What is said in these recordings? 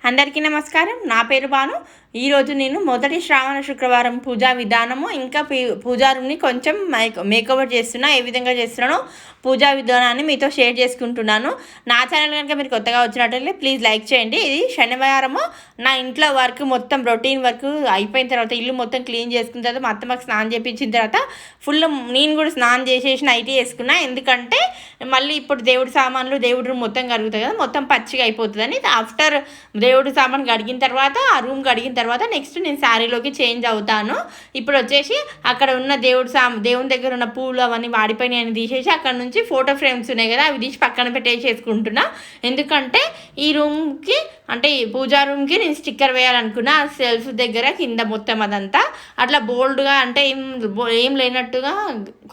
అందరికీ నమస్కారం. నా పేరు భాను. ఈరోజు నేను మొదటి శ్రావణ శుక్రవారం పూజా విధానము ఇంకా పూజా రూమ్ని కొంచెం మేకోవర్ చేస్తున్నా. ఏ విధంగా చేస్తున్నానో పూజా విధానాన్ని మీతో షేర్ చేసుకుంటున్నాను. నా ఛానల్ కనుక మీరు కొత్తగా వచ్చినట్లయితే ప్లీజ్ లైక్ చేయండి. ఇది శనివారము నా ఇంట్లో వర్క్ మొత్తం రొటీన్ వర్క్ అయిపోయిన తర్వాత ఇల్లు మొత్తం క్లీన్ చేసుకున్న తర్వాత మా అత్తమ్మకి స్నానం చేయించిన తర్వాత ఫుల్ నేను కూడా స్నానం చేసేసి నైట్ వేసుకున్నా. ఎందుకంటే మళ్ళీ ఇప్పుడు దేవుడి సామాన్లు దేవుడి రూమ్ మొత్తం కడుగుతాయి కదా, మొత్తం పచ్చిగా అయిపోతుందని ఆఫ్టర్ దేవుడి సామాన్ కడిగిన తర్వాత ఆ రూమ్ కడిగిన తర్వాత నెక్స్ట్ నేను శారీలోకి చేంజ్ అవుతాను. ఇప్పుడు వచ్చేసి అక్కడ ఉన్న దేవుని దగ్గర ఉన్న పూలు అవన్నీ వాడిపోయినాయి అని తీసేసి అక్కడ నుంచి ఫోటో ఫ్రేమ్స్ ఉన్నాయి కదా, అవి తీసి పక్కన పెట్టేసేసుకుంటున్నా. ఎందుకంటే ఈ రూమ్కి అంటే పూజా రూమ్కి నేను స్టిక్కర్ వేయాలనుకున్నా. సెల్ఫ్ దగ్గర కింద మొత్తం అదంతా అట్లా బోల్డ్గా అంటే ఏం లేనట్టుగా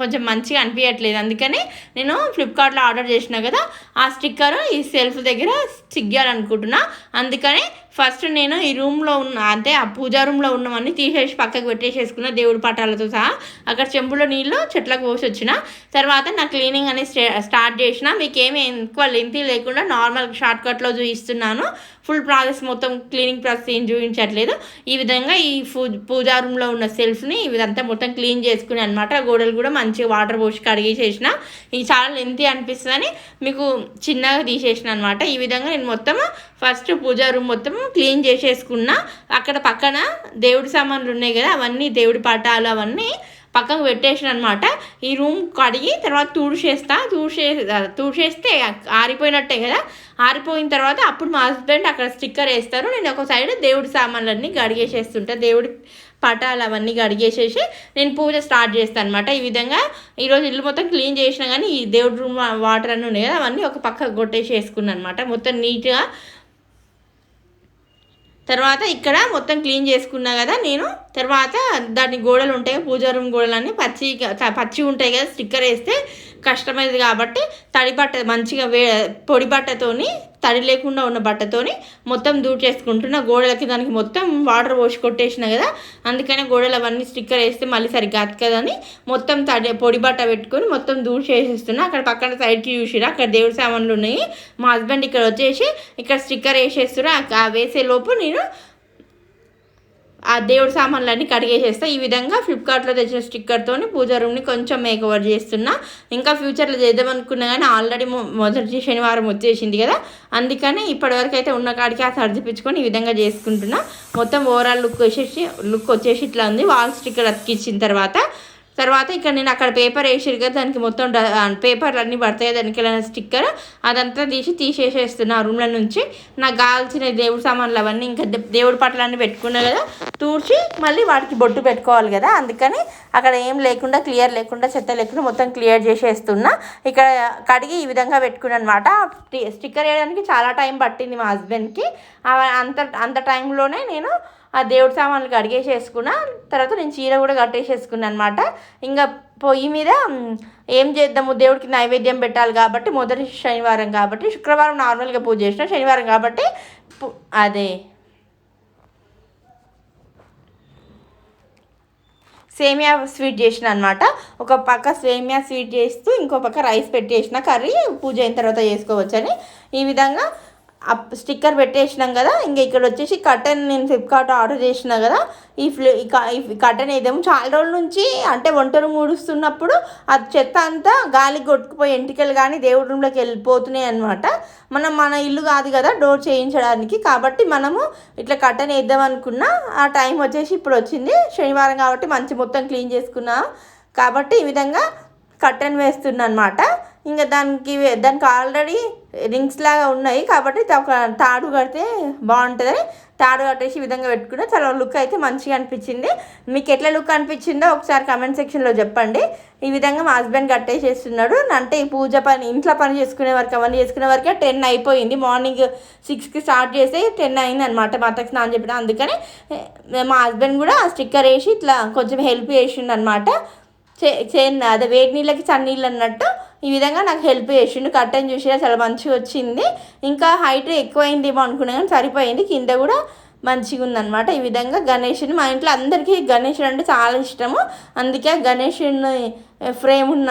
కొంచెం మంచిగా అనిపించట్లేదు. అందుకని నేను ఫ్లిప్కార్ట్లో ఆర్డర్ చేసిన కదా, ఆ స్టిక్కర్ ఈ సెల్ఫ్ దగ్గర స్టిక్ చేయాలనుకుంటున్నా. అందుకని ఫస్ట్ నేను ఈ రూమ్లో ఉన్న అంటే ఆ పూజా రూమ్లో ఉన్నవన్నీ తీసేసి పక్కకు పెట్టేసేసుకున్న దేవుడి పటాలతో సహా. అక్కడ చెంబులో నీళ్ళు చెట్లకు పోసి వచ్చిన తర్వాత నా క్లీనింగ్ అనేది స్టార్ట్ చేసిన. మీకు ఏమి ఎక్కువ లెంతీ లేకుండా నార్మల్ షార్ట్కట్లో చూపిస్తున్నాను. ఫుల్ ప్రాసెస్ మొత్తం క్లీనింగ్ ప్రాసెస్ ఏం చూపించట్లేదు. ఈ విధంగా ఈ పూజా రూమ్లో ఉన్న సెల్ఫ్ని ఇదంతా మొత్తం క్లీన్ చేసుకుని అనమాట. గోడలు కూడా మంచిగా వాటర్ పోసి కడిగేసేసిన. ఇది చాలా లెంతీ అనిపిస్తుందని మీకు చిన్నగా తీసేసిన అనమాట. ఈ విధంగా నేను మొత్తం ఫస్ట్ పూజా రూమ్ మొత్తం క్లీన్ చేసేసుకున్నా. అక్కడ పక్కన దేవుడి సామాన్లు ఉన్నాయి కదా, అవన్నీ దేవుడి పటాలు అవన్నీ పక్కకు పెట్టేసిన అనమాట. ఈ రూమ్ కడిగి తర్వాత తుడిచేస్తే ఆరిపోయినట్టే కదా. ఆరిపోయిన తర్వాత అప్పుడు మా హస్బెండ్ అక్కడ స్టిక్కర్ వేస్తారు. నేను ఒక సైడ్ దేవుడి సామాన్లన్నీ గడిగేసేస్తుంటా. దేవుడి పటాలు అవన్నీ కడిగేసేసి నేను పూజ స్టార్ట్ చేస్తాను అనమాట. ఈ విధంగా ఈరోజు ఇల్లు మొత్తం క్లీన్ చేసినా కానీ ఈ దేవుడి రూమ్ వాటర్ అన్నీ ఉన్నాయి కదా, అవన్నీ ఒక పక్క కొట్టేసి వేసుకున్నాను అనమాట. మొత్తం నీట్గా తర్వాత ఇక్కడ మొత్తం క్లీన్ చేసుకున్నా కదా నేను. తర్వాత దాని గోడలు ఉంటాయి, పూజా రూమ్ గోడలన్నీ పచ్చి ఉంటాయి కదా, స్టిక్కర్ వేస్తే కష్టమైంది కాబట్టి తడి బట్ట మంచిగా పొడి బట్టతోని, తడి లేకుండా ఉన్న బట్టతోని మొత్తం దూచేసుకుంటున్నా. గోడలకి దానికి మొత్తం వాటర్ పోసి కొట్టేసిన కదా, అందుకనే గోడలు అవన్నీ స్టిక్కర్ వేస్తే మళ్ళీ సరిగ్గా అతకదని మొత్తం పొడి బట్ట పెట్టుకొని మొత్తం దూచేసేస్తున్నా. అక్కడ పక్కన సైడ్కి చూసిరా అక్కడ దేవుడి సామాన్లు ఉన్నాయి. మా హస్బెండ్ ఇక్కడ వచ్చేసి ఇక్కడ స్టిక్కర్ వేసేస్తున్నా. వేసే లోపు నేను ఆ దేవుడి సామాన్లన్నీ కడిగేసేస్తా. ఈ విధంగా ఫ్లిప్కార్ట్లో తెచ్చిన స్టిక్కర్తో పూజా రూమ్ని కొంచెం మేకవర్ చేస్తున్నా. ఇంకా ఫ్యూచర్లో చేద్దామనుకున్నా కానీ ఆల్రెడీ మొదటి శనివారం వచ్చేసింది కదా, అందుకని ఇప్పటివరకు అయితే ఉన్న కాడికి ఆ సర్దిపించుకొని ఈ విధంగా చేసుకుంటున్నా. మొత్తం ఓవరాల్ లుక్ వచ్చేసి ఇట్లా ఉంది. వాల్ స్టిక్కర్ అతికిచ్చిన తర్వాత ఇక్కడ నేను అక్కడ పేపర్ వేసారు కదా, దానికి మొత్తం పేపర్లు అన్నీ పడతాయి దానికి వెళ్ళిన స్టిక్కర్ అదంతా తీసేసేస్తున్నా రూమ్ల నుంచి. నాకు కావాల్సిన దేవుడి సామాన్లు అవన్నీ ఇంకా దేవుడి పట్లన్నీ పెట్టుకున్నా కదా, తూర్చి మళ్ళీ వాటికి బొట్టు పెట్టుకోవాలి కదా, అందుకని అక్కడ ఏం లేకుండా క్లియర్ లేకుండా చెత్త లేకుండా మొత్తం క్లియర్ చేసేస్తున్నా. ఇక్కడ కడిగి ఈ విధంగా పెట్టుకున్నాను అనమాట. స్టిక్కర్ వేయడానికి చాలా టైం పట్టింది మా హస్బెండ్కి. అంత టైంలోనే నేను ఆ దేవుడి సామాన్లు కడిగేసేసుకున్నా. తర్వాత నేను చీర కూడా కట్టేసేసుకున్నాను అనమాట. ఇంకా పొయ్యి మీద ఏం చేద్దాము, దేవుడికి నైవేద్యం పెట్టాలి కాబట్టి మొదటి శనివారం కాబట్టి, శుక్రవారం నార్మల్గా పూజ చేసిన, శనివారం కాబట్టి అదే సేమియా స్వీట్ చేసిన అనమాట. ఒక పక్క సేమియా స్వీట్ చేస్తూ ఇంకో పక్క రైస్ పెట్టేసిన. కర్రీ పూజ అయిన తర్వాత చేసుకోవచ్చని ఈ విధంగా స్టిక్కర్ పెట్టేసినాం కదా. ఇంకా ఇక్కడ వచ్చేసి కర్టెన్ నేను ఫ్లిప్కార్ట్ ఆర్డర్ చేసిన కదా. ఈ కర్టెన్ ఏదేమో చాలా రోజుల నుంచి అంటే వంటలు మూడుస్తున్నప్పుడు ఆ చెత్త అంతా గాలికి కొట్టుకుపోయి ఎంటికలు కానీ దేవుడి రూమ్లోకి వెళ్ళిపోతున్నాయి అనమాట. మన ఇల్లు కాదు కదా డోర్ చేయించడానికి, కాబట్టి మనము ఇట్లా కర్టెన్ వేద్దాం అనుకున్నా. ఆ టైం వచ్చేసి ఇప్పుడు వచ్చింది. శనివారం కాబట్టి మంచి మొత్తం క్లీన్ చేసుకున్నా కాబట్టి ఈ విధంగా కర్టెన్ వేస్తున్నా అనమాట. ఇంకా దానికి ఆల్రెడీ రింగ్స్ లాగా ఉన్నాయి కాబట్టి ఒక తాడు కడితే బాగుంటుందని తాడు కట్టేసి ఈ విధంగా పెట్టుకున్నా. చాలా లుక్ అయితే మంచిగా అనిపించింది. మీకు ఎట్లా లుక్ అనిపించిందో ఒకసారి కమెంట్ సెక్షన్లో చెప్పండి. ఈ విధంగా మా హస్బెండ్ కట్టేసేస్తున్నాడు. అంటే ఈ పూజ పని ఇంట్లో పని చేసుకునే వరకు అవన్నీ చేసుకునే వరకే 10 అయిపోయింది. మార్నింగ్ 6కి స్టార్ట్ చేసి 10 అయింది అనమాట. మా అత్తకి స్నానం చెప్పిన, అందుకని మా హస్బెండ్ కూడా స్టిక్కర్ వేసి ఇట్లా కొంచెం హెల్ప్ చేసిండు అనమాట. అదే వేడి నీళ్ళకి చన్నీళ్ళు అన్నట్టు ఈ విధంగా నాకు హెల్ప్ చేసిండు. కర్టెన్ చూసినా చాలా మంచిగా వచ్చింది. ఇంకా హైట్ ఎక్కువైందేమో అనుకున్నా కానీ సరిపోయింది. కింద కూడా మంచిగా ఉందన్నమాట. ఈ విధంగా గణేషుని మా ఇంట్లో అందరికీ గణేషుడు అంటే చాలా ఇష్టము. అందుకే గణేషుని ఫ్రేమ్ ఉన్న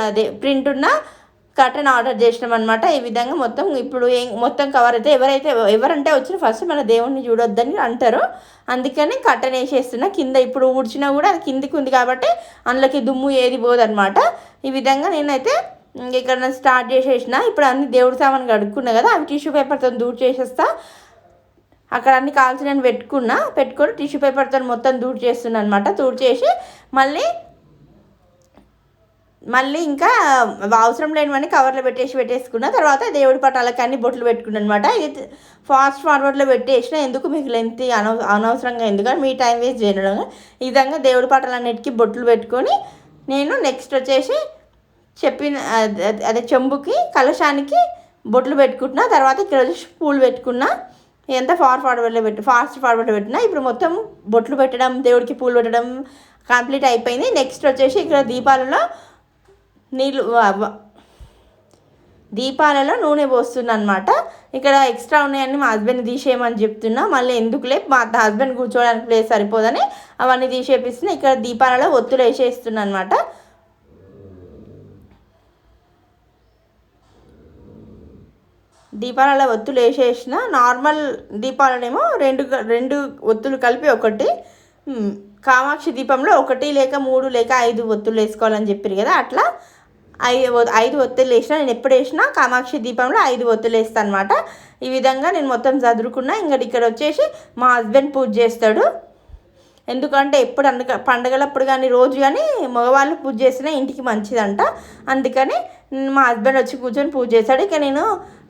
అదే ప్రింట్ ఉన్న కర్టెన్ ఆర్డర్ చేసినాం అనమాట. ఈ విధంగా మొత్తం ఇప్పుడు మొత్తం కవర్ అయితే ఎవరంటే వచ్చిన ఫస్ట్ మన దేవుణ్ణి చూడొద్దని అంటారు. అందుకని కర్టెన్ వేసేస్తున్నా. కింద ఇప్పుడు ఊడ్చినా కూడా అది కిందికి ఉంది కాబట్టి అందులోకి దుమ్ము ఏది పోదనమాట. ఈ విధంగా నేనైతే ఇక్కడ స్టార్ట్ చేసేసిన. ఇప్పుడు అన్ని దేవుడి సామాన్ కడుక్కున్నా కదా, అవి టిష్యూ పేపర్తో దూర్ చేసేస్తా. అక్కడ అన్ని కాల్చి నేను పెట్టుకొని టిష్యూ పేపర్తో మొత్తం దూర్ చేస్తున్నా అనమాట. దూర్ చేసి మళ్ళీ ఇంకా అవసరం లేనివన్నీ కవర్లో పెట్టేసుకున్న తర్వాత దేవుడి పటాలకి అన్ని బొట్లు పెట్టుకున్నాను అనమాట. ఇది ఫాస్ట్ ఫార్వర్డ్లో పెట్టేసిన. ఎందుకు మీకు లెంత్ అనవసరంగా ఎందుకని మీ టైం వేస్ట్ చేయడం. ఈ విధంగా దేవుడి పటాలన్నిటికీ బొట్లు పెట్టుకొని నేను నెక్స్ట్ వచ్చేసి చెప్పిన అదే చెంబుకి కలశానికి బొట్లు పెట్టుకుంటున్నా. తర్వాత ఇక్కడ వచ్చేసి పూలు పెట్టుకున్నా. ఎంత ఫాస్ట్ ఫార్వర్డ్లో పెట్టినా. ఇప్పుడు మొత్తం బొట్లు పెట్టడం, దేవుడికి పూలు పెట్టడం కంప్లీట్ అయిపోయింది. నెక్స్ట్ వచ్చేసి ఇక్కడ దీపాలలో నూనె పోస్తున్నా అనమాట. ఇక్కడ ఎక్స్ట్రా ఉన్నాయని మా హస్బెండ్ని తీసేయమని చెప్తున్నా. మళ్ళీ ఎందుకులే, మా హస్బెండ్ కూర్చోవడానికి ప్లేస్ సరిపోదని అవన్నీ తీసేపిస్తున్నా. ఇక్కడ దీపాలలో ఒత్తులు వేసేస్తున్నా అనమాట. దీపాలలో ఒత్తులు వేసేసిన. నార్మల్ దీపాలనేమో రెండు ఒత్తులు కలిపి ఒకటి, కామాక్షి దీపంలో 1 లేక 3 లేక 5 ఒత్తులు వేసుకోవాలని చెప్పారు కదా, అట్లా 5 ఒత్తులు వేసిన. నేను ఎప్పుడు వేసినా కామాక్షి దీపంలో 5 ఒత్తులు వేస్తాను అనమాట. ఈ విధంగా నేను మొత్తం చదువుకున్నా. ఇంకా ఇక్కడ వచ్చేసి మా హస్బెండ్ పూజ చేస్తాడు. ఎందుకంటే ఎప్పుడు పండగలప్పుడు కానీ రోజు కానీ మగవాళ్ళు పూజ చేసినా ఇంటికి మంచిదంట. అందుకని మా హస్బెండ్ వచ్చి కూర్చొని పూజ చేస్తాడు. ఇక నేను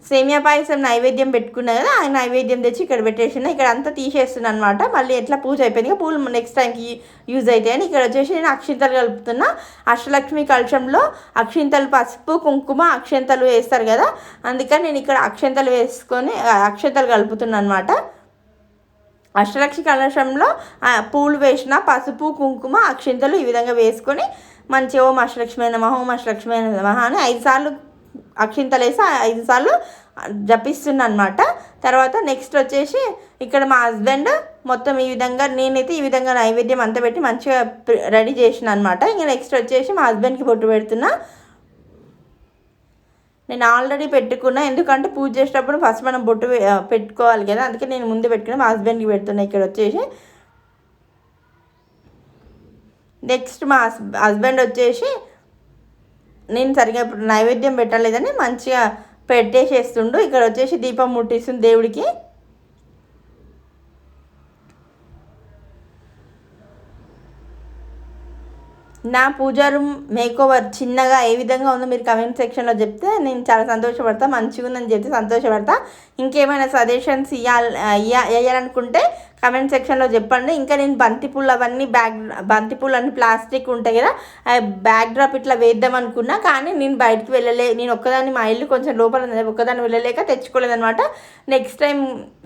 సేమియా పాయసం నైవేద్యం పెట్టుకున్నా కదా, ఆ నైవేద్యం తెచ్చి ఇక్కడ పెట్టేసిన. ఇక్కడ అంతా తీసేస్తున్నాను అనమాట. మళ్ళీ ఎట్లా పూజ అయిపోయింది, పూలు నెక్స్ట్ టైంకి యూజ్ అవుతాయని ఇక్కడ వచ్చేసి నేను అక్షింతలు కలుపుతున్నా. అష్టలక్ష్మి కలశంలో అక్షింతలు, పసుపు, కుంకుమ, అక్షింతలు వేస్తారు కదా, అందుకని నేను ఇక్కడ అక్షింతలు వేసుకొని అక్షింతలు కలుపుతున్నాను అనమాట. అష్టలక్ష్మి కలశంలో పూలు వేసిన, పసుపు, కుంకుమ, అక్షింతలు ఈ విధంగా వేసుకొని మంచి ఓం అష్టలక్ష్మి నమః, ఓం అష్టలక్ష్మి నమః అని 5 సార్లు అక్షింతలు వేసి 5 సార్లు జపిస్తున్నా అనమాట. తర్వాత నెక్స్ట్ వచ్చేసి ఇక్కడ మా హస్బెండ్ మొత్తం ఈ విధంగా, నేనైతే ఈ విధంగా నైవేద్యం అంతా పెట్టి మంచిగా రెడీ చేసిన అనమాట. ఇంకా నెక్స్ట్ వచ్చేసి మా హస్బెండ్కి బొట్టు పెడుతున్నా. నేను ఆల్రెడీ పెట్టుకున్నా, ఎందుకంటే పూజ చేసేటప్పుడు ఫస్ట్ మనం బొట్టు పెట్టుకోవాలి కదా, అందుకే నేను ముందే పెట్టుకున్నా. మా హస్బెండ్కి పెడుతున్నా. ఇక్కడ వచ్చేసి నెక్స్ట్ మా హస్బెండ్ వచ్చేసి నేను సరిగా ఇప్పుడు నైవేద్యం పెట్టలేదని మంచిగా పెట్టేసేస్తుండు. ఇక్కడ వచ్చేసి దీపం ముట్టిస్తుంది దేవుడికి. నా పూజా రూమ్ మేకోవర్ చిన్నగా ఏ విధంగా ఉందో మీరు కమెంట్ సెక్షన్లో చెప్తే నేను చాలా సంతోషపడతా. మంచిగా ఉందని చెప్తే సంతోషపడతా. ఇంకేమైనా సజెషన్స్ వేయాలనుకుంటే కమెంట్ సెక్షన్లో చెప్పండి. ఇంకా నేను బంతిపూలు అవన్నీ బంతిపూలు అన్నీ ప్లాస్టిక్ ఉంటాయి కదా, బ్యాక్ డ్రాప్ ఇట్లా వేద్దాం అనుకున్నా, కానీ నేను బయటకు నేను ఒక్కదాన్ని, మా ఇల్లు కొంచెం లోపల ఒక్కదాన్ని వెళ్ళలేక తెచ్చుకోలేదనమాట. నెక్స్ట్ టైం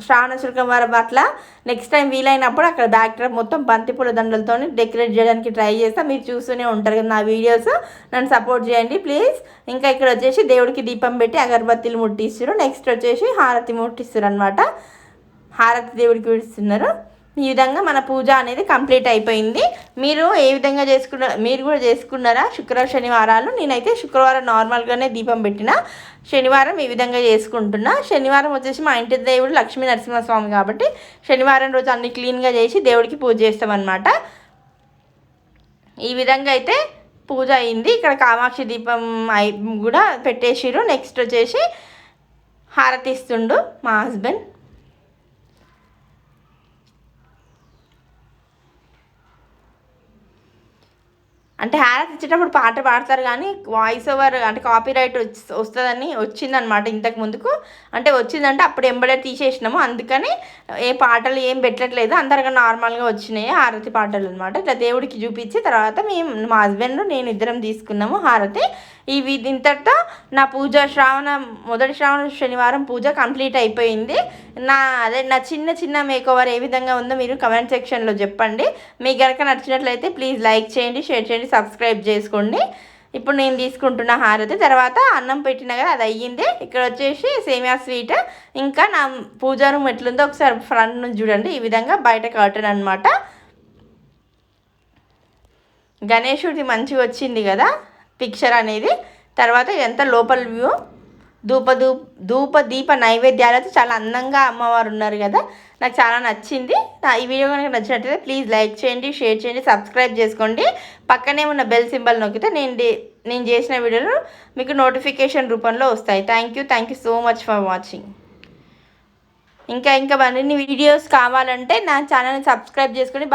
శ్రావణ శుక్రవారం అట్లా నెక్స్ట్ టైం వీలైనప్పుడు అక్కడ బ్యాక్ డ్రాప్ మొత్తం బంతిపూల దండలతో డెకరేట్ చేయడానికి ట్రై చేస్తా. మీరు చూస్తూనే ఉంటారు కదా నా వీడియోస్, నన్ను సపోర్ట్ చేయండి ప్లీజ్. ఇంకా ఇక్కడ వచ్చేసి దేవుడికి దీపం పెట్టి అగరబత్తీలు ముట్టిస్తారు. నెక్స్ట్ వచ్చేసి హారతి ముట్టిస్తారు అనమాట. హారతి దేవుడికి ఇస్తున్నారు. ఈ విధంగా మన పూజ అనేది కంప్లీట్ అయిపోయింది. మీరు ఏ విధంగా మీరు కూడా చేసుకున్నారా శనివారాలు? నేనైతే శుక్రవారం నార్మల్గానే దీపం పెట్టిన, శనివారం ఈ విధంగా చేసుకుంటున్నా. శనివారం వచ్చేసి మా ఇంటి దేవుడు లక్ష్మీ నరసింహస్వామి కాబట్టి శనివారం రోజు అన్ని క్లీన్గా చేసి దేవుడికి పూజ చేస్తామన్నమాట. ఈ విధంగా అయితే పూజ అయింది. ఇక్కడ కామాక్షి దీపం కూడా పెట్టేసిరు. నెక్స్ట్ వచ్చేసి హారతి ఇస్తుండు మా హస్బెండ్. అంటే హారతి ఇచ్చేటప్పుడు పాట పాడతారు కానీ వాయిస్ ఓవర్ అంటే కాపీరైట్ వస్తుందని వచ్చిందనమాట ఇంతకు ముందుకు. అంటే వచ్చిందంటే అప్పుడు ఎంబడే తీసేసినాము, అందుకని ఏ పాటలు ఏం పెట్టట్లేదు, అందరికీ నార్మల్గా వచ్చినాయి హారతి పాటలు అనమాట. ఇట్లా దేవుడికి చూపించి తర్వాత మా హస్బెండ్ నేను ఇద్దరం తీసుకున్నాము హారతి. ఇంతటితో నా పూజ మొదటి శ్రావణ శనివారం పూజ కంప్లీట్ అయిపోయింది. నా చిన్న మేకోవర్ ఏ విధంగా ఉందో మీరు కమెంట్ సెక్షన్లో చెప్పండి. మీకు కనుక నచ్చినట్లయితే ప్లీజ్ లైక్ చేయండి, షేర్ చేయండి, సబ్స్క్రైబ్ చేసుకోండి. ఇప్పుడు నేను తీసుకుంటున్న హారతి. తర్వాత అన్నం పెట్టిన కదా అది అయ్యింది. ఇక్కడ వచ్చేసి సేమియా స్వీట్. ఇంకా నా పూజా రూమ్ ఎట్లుందో ఒకసారి ఫ్రంట్ నుంచి చూడండి. ఈ విధంగా బయట కర్టెన్ అనమాట. గణేశుడిది మంచిగా వచ్చింది కదా పిక్చర్ అనేది. తర్వాత ఇదంతా లోపల వ్యూ. దీప నైవేద్యాలతో చాలా అందంగా అమ్మవారు ఉన్నారు కదా, నాకు చాలా నచ్చింది. ఈ వీడియో కనుక నచ్చినట్లయితే ప్లీజ్ లైక్ చేయండి, షేర్ చేయండి, సబ్స్క్రైబ్ చేసుకోండి. పక్కనే ఉన్న బెల్ సింబల్ నొక్కితే నేను చేసిన వీడియోలు మీకు నోటిఫికేషన్ రూపంలో వస్తాయి. Thank you so much for watching. ఇంకా మరిన్ని వీడియోస్ కావాలంటే నా ఛానల్ని సబ్స్క్రైబ్ చేసుకొని